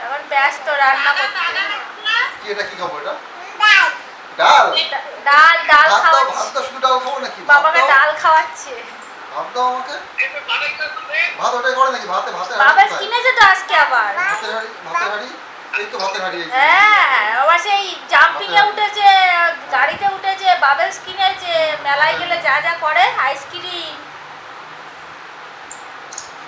এখন ব্যস্ত রান্না করতে। কি এটা কি খাবো এটা? ডাল। ডাল ডাল খাওয়াচ্ছি। ভাত দাও, শুধু ডাল খাবো নাকি? বাবাকে ডাল খাওয়াচ্ছে। ভাত দাও আমাকে। ভাত ওটাই করে নাকি? ভাতে ভাতে বাবা কিনেছে তো আজকে আবার। ভাতের হাঁড়ি এই তো ভাতের হাঁড়ি। হ্যাঁ আবার সেই জাম্পিং এ উঠেছে, গাড়িতে উঠেছে, বাবেলস কিনেছে, মেলায় গেলে যা যা করে, আইসক্রিম।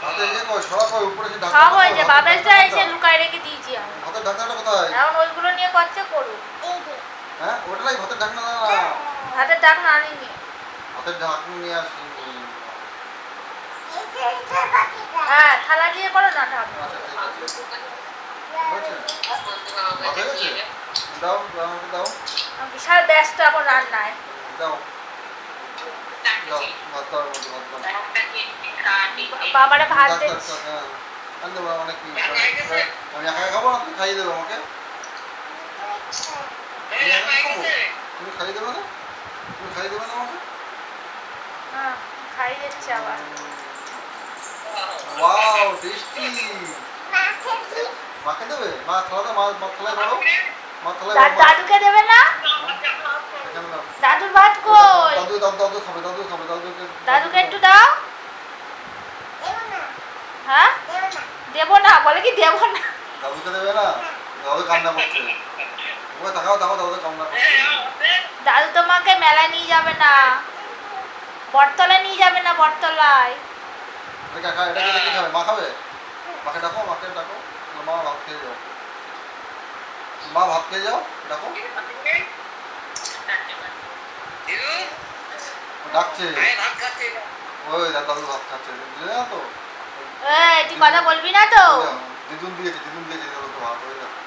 ভাতের ইয়ে কই সরা কই উপরে যে ঢাকা। সব হয়ে যায়, বাবেলসটা এসে লুকায় রেখে দিয়েছি আমি। ভাতের ঢাকনাটা কোথায়? এখন ওইগুলো নিয়ে করছে করুন। হ্যাঁ ওটা নাই ভাতের ঢাকনা না। ভাতের ঢাকনা আনিনি। ভাতের ঢাকনা নিয়ে আসি। হ্যাঁ থালা দিয়ে করো না ঢাকনা। দাও আমাকে দাও। আমি বিশাল ব্যস্ত এখন রান্নায়। দাও দাও ভাত দাও বাবারে ভাত দিচ্ছি। আমি একা খাবো না, তুমি খাইয়ে দেবো আমাকে। তুমি খাইয়ে দেবে না? তুমি খাইয়ে দেবে না আমাকে? হ্যাঁ খাইয়ে দিচ্ছি আবার। Wow tasty. মাকে দেবে? মা থালাতে মা থালায় বড়। মা থালায় বড়। দাদুকে দেবে না? দাদুর ভাত কই? দাদু খাবে, দাদু খাবে, দাদুকে একটু দাও। হ্যাঁ দেবো না, বলে কি দেবো না। দাদুকে দেবে না? দাদু কান্না করছে। ওকে তাকাও দাদু কান্না করছে। দাদু তোমাকে মেলায় নিয়ে যাবে না, বটতলায় নিয়ে যাবে না, বটতলায়। এটা কি খাবে? মা খাবে? মাকে ডাকো, মা ভাত খেয়ে যাও। মা ভাত খেয়ে যাও, ডাকো। ডাকছে ওই দাদু ভাত খাচ্ছে, বুঝলে না তো? এই তুই কথা বলবি না তো? দিদুন দিয়েছে দাদু তো ভাত। ওই দেখো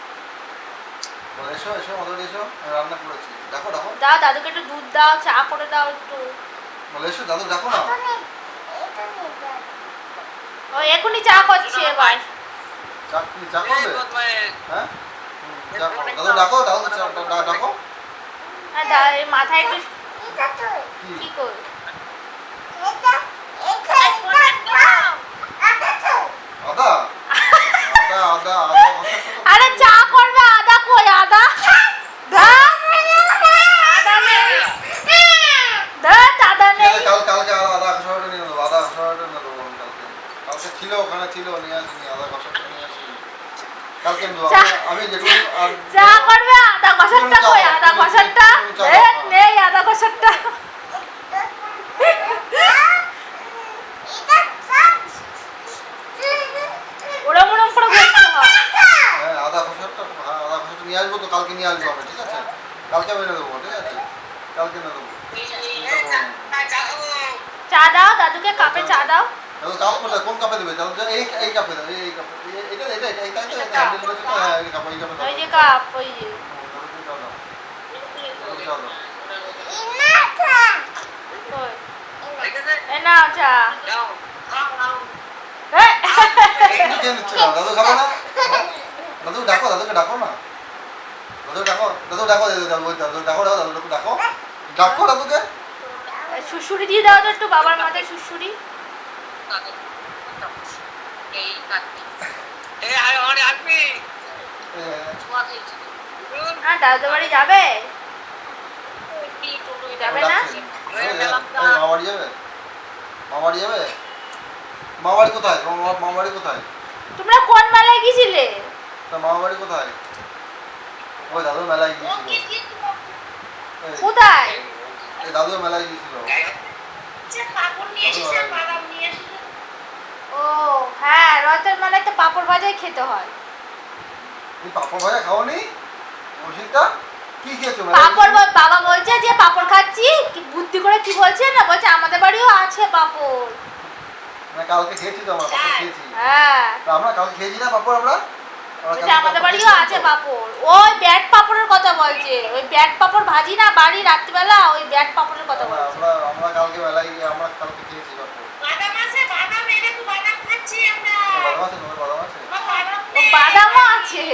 এসো আমাদের এসো, আমি রান্না করেছি। ডাকো দাও দাদুকে একটু দুধ দাও, চা করে দাও একটু। বলে এসো দাদু ডাকো না। ও এখনই চা করছে এবার। চা করবে? হ্যাঁ দাদু ডাকো ডাকো। মাথায় একটু কি কর আদা আরে চা করবে, আদা কই? আদা কালকে আদা ঘষাটা নিয়ে নেবো। আদা ঘষাটা নিয়ে দেবো কালকে ছিল, ওখানে ছিল, নিয়ে আসিনি। আদা ঘষাটা নিয়ে আসি কালকে নেবো। আমি যেটুকু চা করবে, আদা ঘষাটা কই? আদা ঘষাটা নেই, আদা ঘষাটা ওরম করে ঘষতে হয়। হ্যাঁ আদা ঘষাটা নিয়ে আসবো তো, কালকে নিয়ে আসবো আমি, ঠিক আছে? কালকে আমি এনে দেবো, ঠিক আছে? কালকে এনে দেবো। চা দাও দাদুকে, কাপে চা দাও। কাপ কোথায়? কোন কাপে দেবে? এই কাপে দাও। এই কাপে ওই যে কাপ, ওই যে এ নাও চা। দাদু খাবে না? দাদুকে ডাকো না। ডাকো দাদুকে। শুশুরি দিয়ে দাও তো একটু, বাবার মাথায় শুশুরি। দাদু বাড়ি যাবে? যাবে না? মামারি যাবে? মামারি কোথায়? মামারি কোথায়? তোমরা কোন মেলায় গিয়েছিলে? মামারি কোথায়? ওই দাদু মেলায় গিয়েছিল। কোথায়? এই দাদু মেলায় গিয়েছিল। ও হ্যাঁ, রথের মেলায় তো পাপড় ভাজাই খেতে হয়। তুমি পাপড় ভাজা খাওনি? ওষুধটা কি খেয়েছো? পাপড়, বাবা বলছে যে পাপড় খাচ্ছি, কি বুদ্ধি করে কি বলছে না, বলছে আমাদের বাড়িও আছে পাপড়। কালকে খেয়েছি তো আমরা, পাপড় খেয়েছি। হ্যাঁ আমরা কালকে খেয়েছি না পাপড় আমরা? বলছে আমাদের বাড়িও আছে পাপড়। ওই ব্যাট পাপড়ের কথা বলছে, ওই ব্যাট পাপড় ভাজি না বাড়ি রাত্রিবেলা, ওই ব্যাট পাপড়ের কথা বলছে। আমরা কালকে মেলায় গিয়ে আমরা কালকে খেয়েছি পাপড়। বাদামও আছে,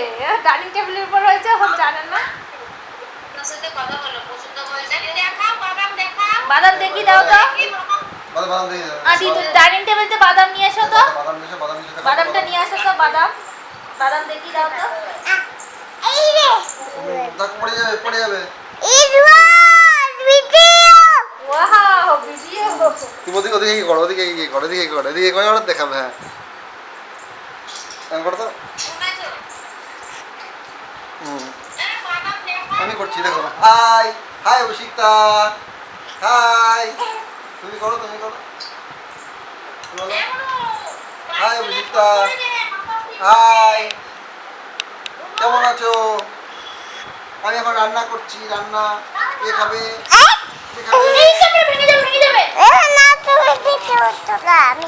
ডাইনিং টেবিলের উপর রয়েছে, জানেন না? বাদাম দেখি দাও তো। বাদাম দেখি দাও। ডাইনিং বাদাম দেখি দাও তো। দেখ পড়ে যাবে পড়ে যাবে। Wow video. তুমি ওদিকে কি করো, ওদিকে কি করো, এদিকে কি করো, এদিকে করে ওরা দেখাবে। হ্যাঁ এমন করো তো। আমি করছি দেখো। Hi hi Abhishikta, hi. তুমি করো তুমি করো। বলো হাই অভিষিক্তা, হাই কেমন আছো? আমি এখন রান্না করছি, রান্না কে খাবে? কে খাবে? ভেঙে যাবে ভেঙে যাবে ভেঙে যাবে। না তুমি দিতে হতো না আমি